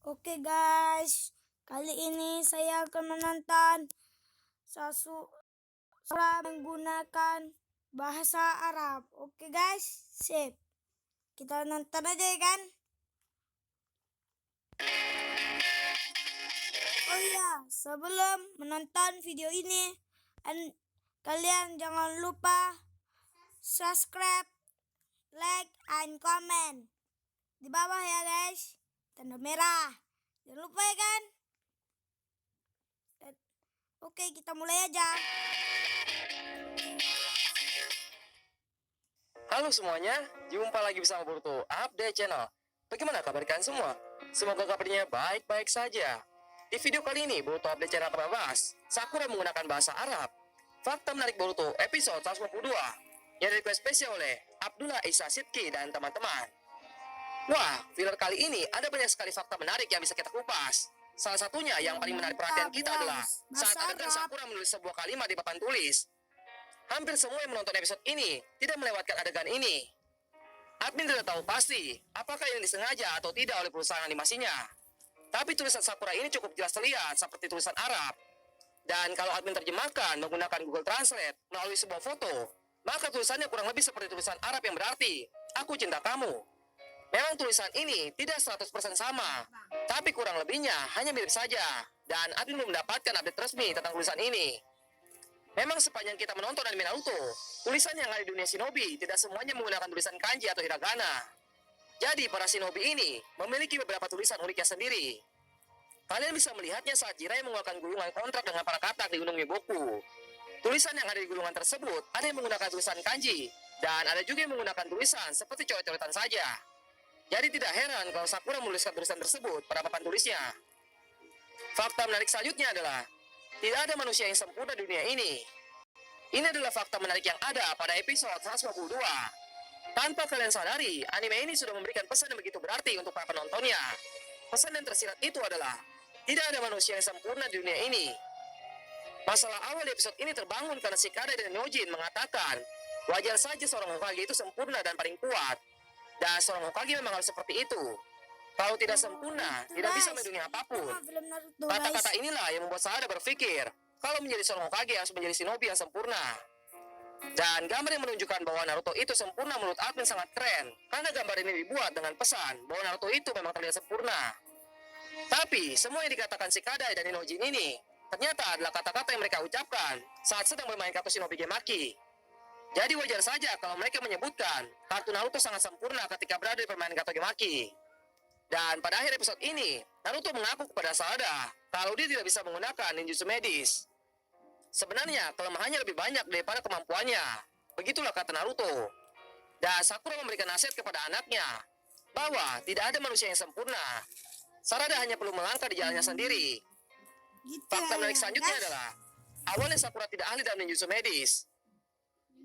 Oke guys, kali ini saya akan menonton seseorang menggunakan bahasa Arab. Oke guys, sip. Kita nonton aja ya kan? Oh iya, sebelum menonton video ini, kalian jangan lupa subscribe, like, and comment di bawah ya guys. Tanda merah. Jangan lupa ya kan? Oke, kita mulai aja. Halo semuanya, jumpa lagi bersama Boruto Update Channel. Bagaimana kabar kalian semua? Semoga kabarnya baik-baik saja. Di video kali ini, Boruto Update Channel akan membahas Sakura menggunakan bahasa Arab. Fakta menarik Boruto episode 152 yang request spesial oleh Abdullah Isa Sidki dan teman-teman. Wah, filler kali ini ada banyak sekali fakta menarik yang bisa kita kupas. Salah satunya yang paling menarik perhatian kita adalah saat adegan Sakura menulis sebuah kalimat di papan tulis. Hampir semua yang menonton episode ini tidak melewatkan adegan ini. Admin tidak tahu pasti apakah ini disengaja atau tidak oleh perusahaan animasinya. Tapi tulisan Sakura ini cukup jelas terlihat seperti tulisan Arab. Dan kalau admin terjemahkan menggunakan Google Translate melalui sebuah foto, maka tulisannya kurang lebih seperti tulisan Arab yang berarti, "Aku cinta kamu." Memang tulisan ini tidak 100% sama, tapi kurang lebihnya hanya mirip saja. Dan admin belum mendapatkan update resmi tentang tulisan ini. Memang sepanjang kita menonton anime Naruto, tulisan yang ada di dunia shinobi tidak semuanya menggunakan tulisan kanji atau hiragana. Jadi para shinobi ini memiliki beberapa tulisan uniknya sendiri. Kalian bisa melihatnya saat Jiraiya mengeluarkan gulungan kontrak dengan para katak di Gunung Miboku. Tulisan yang ada di gulungan tersebut ada yang menggunakan tulisan kanji, dan ada juga yang menggunakan tulisan seperti coret-coretan saja. Jadi tidak heran kalau Sakura menuliskan tulisan tersebut pada papan tulisnya. Fakta menarik selanjutnya adalah tidak ada manusia yang sempurna di dunia ini. Ini adalah fakta menarik yang ada pada episode 152. Tanpa kalian sadari, anime ini sudah memberikan pesan yang begitu berarti untuk para penontonnya. Pesan yang tersirat itu adalah tidak ada manusia yang sempurna di dunia ini. Masalah awal di episode ini terbangun karena Shikada dan Yojin mengatakan wajar saja seorang Hokage itu sempurna dan paling kuat. Dan seorang Hokage memang harus seperti itu. Kalau tidak sempurna, tidak bisa melindungi apapun. Kata-kata inilah yang membuat Shikada berpikir kalau menjadi seorang Hokage harus menjadi shinobi yang sempurna. Dan gambar yang menunjukkan bahwa Naruto itu sempurna menurut admin sangat keren, karena gambar ini dibuat dengan pesan bahwa Naruto itu memang terlihat sempurna. Tapi semua yang dikatakan Shikada dan Inojin ini ternyata adalah kata-kata yang mereka ucapkan saat sedang bermain kartu Shinobi Gemaki. Jadi wajar saja kalau mereka menyebutkan kartu Naruto sangat sempurna ketika berada di permainan kartu Gemaki. Dan pada akhir episode ini, Naruto mengaku kepada Sarada kalau dia tidak bisa menggunakan ninjutsu medis. Sebenarnya kelemahannya lebih banyak daripada kemampuannya. Begitulah kata Naruto. Dan Sakura memberikan nasihat kepada anaknya bahwa tidak ada manusia yang sempurna. Sarada hanya perlu melangkah di jalannya sendiri. Fakta menarik selanjutnya adalah awalnya Sakura tidak ahli dalam ninjutsu medis.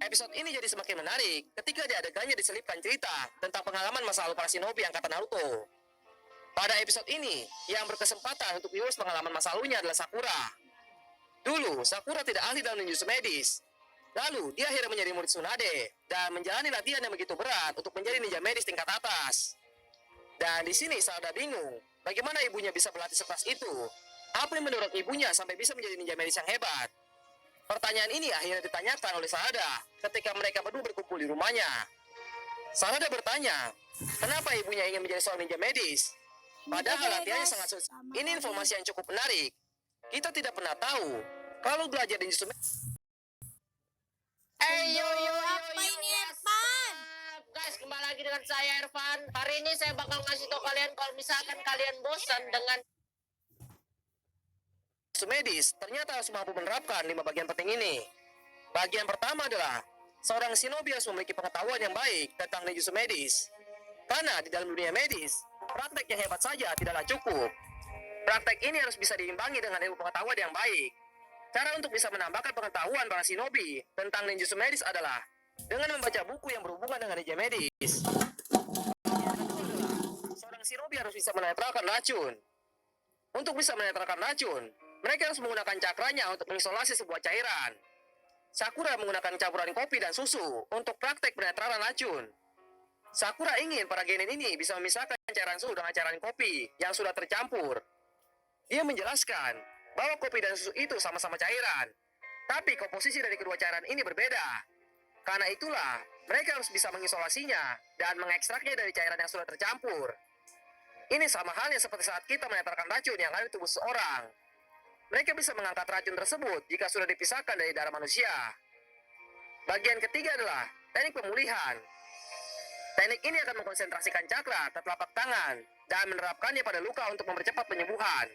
Episode ini jadi semakin menarik ketika di adegannya diselipkan cerita tentang pengalaman masa lalu para shinobi angkatan Naruto. Pada episode ini, yang berkesempatan untuk diurus pengalaman masa lalunya adalah Sakura. Dulu, Sakura tidak ahli dalam ninjutsu medis. Lalu, dia akhirnya menjadi murid Tsunade dan menjalani latihan yang begitu berat untuk menjadi ninja medis tingkat atas. Dan di sini Sarada bingung, bagaimana ibunya bisa berlatih sekeras itu? Apa yang mendorong ibunya sampai bisa menjadi ninja medis yang hebat? Pertanyaan ini akhirnya ditanyakan oleh Sarada ketika mereka berdua berkumpul di rumahnya. Sarada bertanya, kenapa ibunya ingin menjadi seorang ninja medis? Padahal latihannya sangat sulit. Ini informasi yang cukup menarik. Kita tidak pernah tahu kalau belajar ninjutsu medis. Apa ini Irfan? Guys, kembali lagi dengan saya Irfan. Hari ini saya bakal ngasih tau kalian kalau misalkan kalian bosan dengan Medis, ternyata harus mampu menerapkan 5 bagian penting ini. Bagian pertama adalah seorang shinobi harus memiliki pengetahuan yang baik tentang ninjutsu medis. Karena di dalam dunia medis, praktek yang hebat saja tidaklah cukup. Praktek ini harus bisa diimbangi dengan ilmu pengetahuan yang baik. Cara untuk bisa menambahkan pengetahuan para shinobi tentang ninjutsu medis adalah dengan membaca buku yang berhubungan dengan ninja medis. Seorang shinobi harus bisa menetralkan racun. Untuk bisa menetralkan racun, mereka harus menggunakan cakranya untuk mengisolasi sebuah cairan. Sakura menggunakan campuran kopi dan susu untuk praktek penetralan racun. Sakura ingin para genin ini bisa memisahkan cairan susu dengan cairan kopi yang sudah tercampur. Dia menjelaskan bahwa kopi dan susu itu sama-sama cairan, tapi komposisi dari kedua cairan ini berbeda. Karena itulah, mereka harus bisa mengisolasinya dan mengekstraknya dari cairan yang sudah tercampur. Ini sama halnya seperti saat kita menetralkan racun yang ada di tubuh seseorang. Mereka bisa mengangkat racun tersebut jika sudah dipisahkan dari darah manusia. Bagian ketiga adalah teknik pemulihan. Teknik ini akan mengkonsentrasikan cakra ke telapak tangan dan menerapkannya pada luka untuk mempercepat penyembuhan.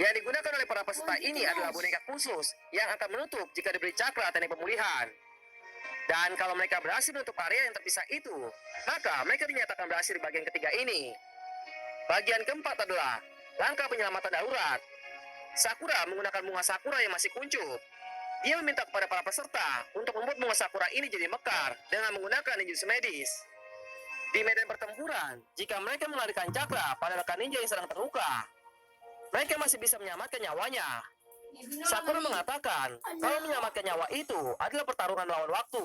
Yang digunakan oleh para peserta ini adalah boneka khusus yang akan menutup jika diberi cakra teknik pemulihan. Dan kalau mereka berhasil menutup area yang terpisah itu, maka mereka dinyatakan berhasil di bagian ketiga ini. Bagian keempat adalah langkah penyelamatan darurat. Sakura menggunakan bunga sakura yang masih kuncup. Dia meminta kepada para peserta untuk membuat bunga sakura ini jadi mekar dengan menggunakan ninjutsu medis. Di medan pertempuran, jika mereka mengalihkan cakra pada rekan ninja yang sedang terluka, mereka masih bisa menyelamatkan nyawanya. Sakura mengatakan kalau menyelamatkan nyawa itu adalah pertarungan melawan waktu.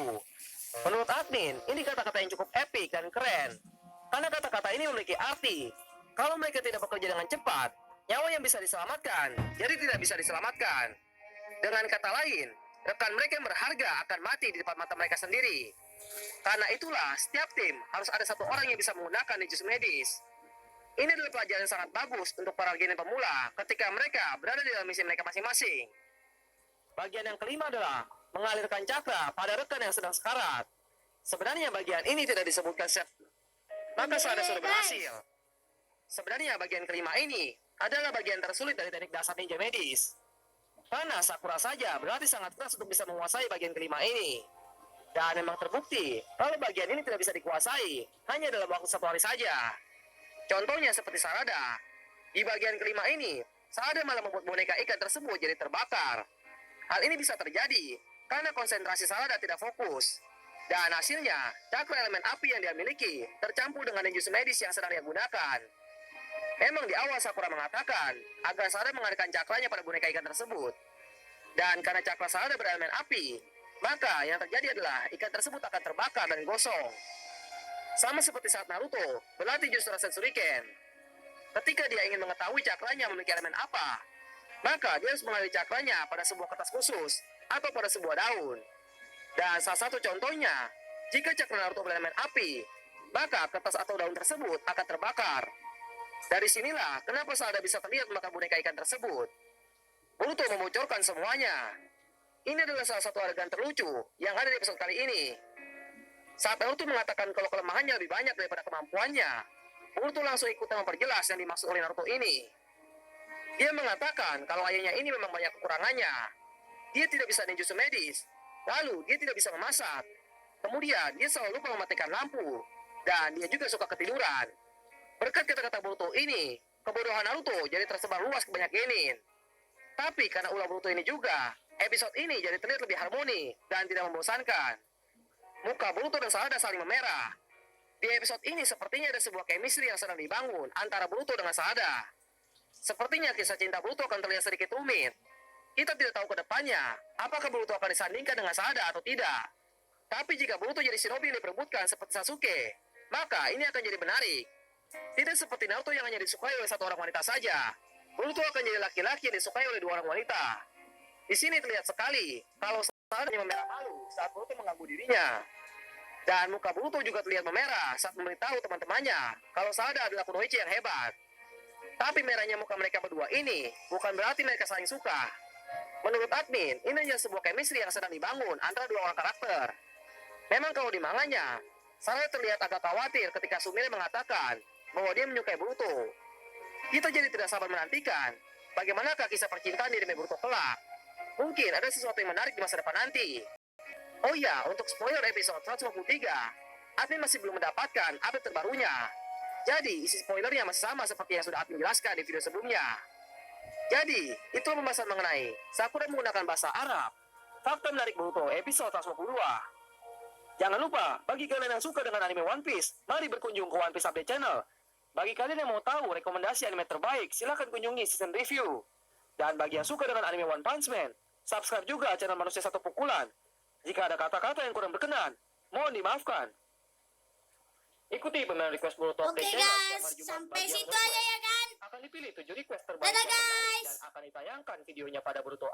Menurut admin, ini kata-kata yang cukup epik dan keren. Karena kata-kata ini memiliki arti. Kalau mereka tidak bekerja dengan cepat, nyawa yang bisa diselamatkan, jadi tidak bisa diselamatkan. Dengan kata lain, rekan mereka yang berharga akan mati di depan mata mereka sendiri. Karena itulah, setiap tim harus ada satu orang yang bisa menggunakan ninjutsu medis. Ini adalah pelajaran yang sangat bagus untuk para genin pemula ketika mereka berada di dalam misi mereka masing-masing. Bagian yang kelima adalah mengalirkan cakra pada rekan yang sedang sekarat. Sebenarnya bagian ini tidak disebutkan maka saya sudah berhasil. Sebenarnya bagian kelima ini adalah bagian tersulit dari teknik dasar ninja medis. Karena Sakura saja berarti sangat keras untuk bisa menguasai bagian kelima ini. Dan memang terbukti kalau bagian ini tidak bisa dikuasai hanya dalam waktu 1 hari saja. Contohnya seperti Sarada. Di bagian kelima ini, Sarada malah membuat boneka ikan tersebut jadi terbakar. Hal ini bisa terjadi karena konsentrasi Sarada tidak fokus. Dan hasilnya, cakra elemen api yang dia miliki tercampur dengan ninjutsu medis yang sedang dia gunakan. Memang di awal Sakura mengatakan agar Sarada mengalihkan cakranya pada boneka ikan tersebut. Dan karena cakra Sarada berelemen api, maka yang terjadi adalah ikan tersebut akan terbakar dan gosong. Sama seperti saat Naruto berlatih jurus Rasen Shuriken. Ketika dia ingin mengetahui cakranya memiliki elemen apa, maka dia harus mengalih cakranya pada sebuah kertas khusus atau pada sebuah daun. Dan salah satu contohnya, jika cakra Naruto berelemen api, maka kertas atau daun tersebut akan terbakar. Dari sinilah kenapa Sarada bisa terlihat memakan boneka ikan tersebut. Boruto membocorkan semuanya. Ini adalah salah satu adegan terlucu yang ada di episode kali ini. Saat Naruto mengatakan kalau kelemahannya lebih banyak daripada kemampuannya, Boruto langsung ikutan memperjelas yang dimaksud oleh Naruto ini. Dia mengatakan kalau ayahnya ini memang banyak kekurangannya. Dia tidak bisa ninjutsu medis, lalu dia tidak bisa memasak. Kemudian dia selalu lupa mematikan lampu, dan dia juga suka ketiduran. Berkat kata-kata Boruto ini, kebodohan Naruto jadi tersebar luas ke banyak genin. Tapi karena ulah Boruto ini juga, episode ini jadi terlihat lebih harmoni dan tidak membosankan. Muka Boruto dan Sarada saling memerah. Di episode ini sepertinya ada sebuah chemistry yang sedang dibangun antara Boruto dengan Sarada. Sepertinya kisah cinta Boruto akan terlihat sedikit rumit. Kita tidak tahu ke depannya, apakah Boruto akan disandingkan dengan Sarada atau tidak. Tapi jika Boruto jadi shinobi yang diperebutkan seperti Sasuke, maka ini akan jadi menarik. Tidak seperti Naruto yang hanya disukai oleh satu orang wanita saja. Boruto akan jadi laki-laki yang disukai oleh 2 orang wanita. Di sini terlihat sekali kalau Sarada memerah malu saat Boruto mengganggu dirinya. Dan muka Boruto juga terlihat memerah saat memberitahu teman-temannya kalau Sarada adalah Kunoichi yang hebat. Tapi merahnya muka mereka berdua ini bukan berarti mereka saling suka. Menurut admin, ini hanya sebuah chemistry yang sedang dibangun antara 2 orang karakter. Memang kalau di manganya, Sarada terlihat agak khawatir ketika Sumire mengatakan bahwa dia menyukai Boruto. Kita jadi tidak sabar menantikan bagaimanakah kisah percintaan di anime Boruto kelak. Mungkin ada sesuatu yang menarik di masa depan nanti. Oh iya, untuk spoiler episode 153, admin masih belum mendapatkan update terbarunya. Jadi, isi spoilernya masih sama seperti yang sudah admin jelaskan di video sebelumnya. Jadi, itu pembahasan mengenai Sakura menggunakan bahasa Arab. Fakta menarik Boruto episode 152. Jangan lupa, bagi kalian yang suka dengan anime One Piece, mari berkunjung ke One Piece Update Channel. Bagi kalian yang mau tahu rekomendasi anime terbaik, silahkan kunjungi season review. Dan bagi yang suka dengan anime One Punch Man, subscribe juga channel Manusia Satu Pukulan. Jika ada kata-kata yang kurang berkenan, mohon dimaafkan. Ikuti pemilihan request Boruto Oke Update Channel setiap guys, hari Jumat sampai bagi yang situ request. aja ya kan. Akan dipilih 7 request terbaik Dadah, yang menarik guys. dan akan ditayangkan videonya pada Boruto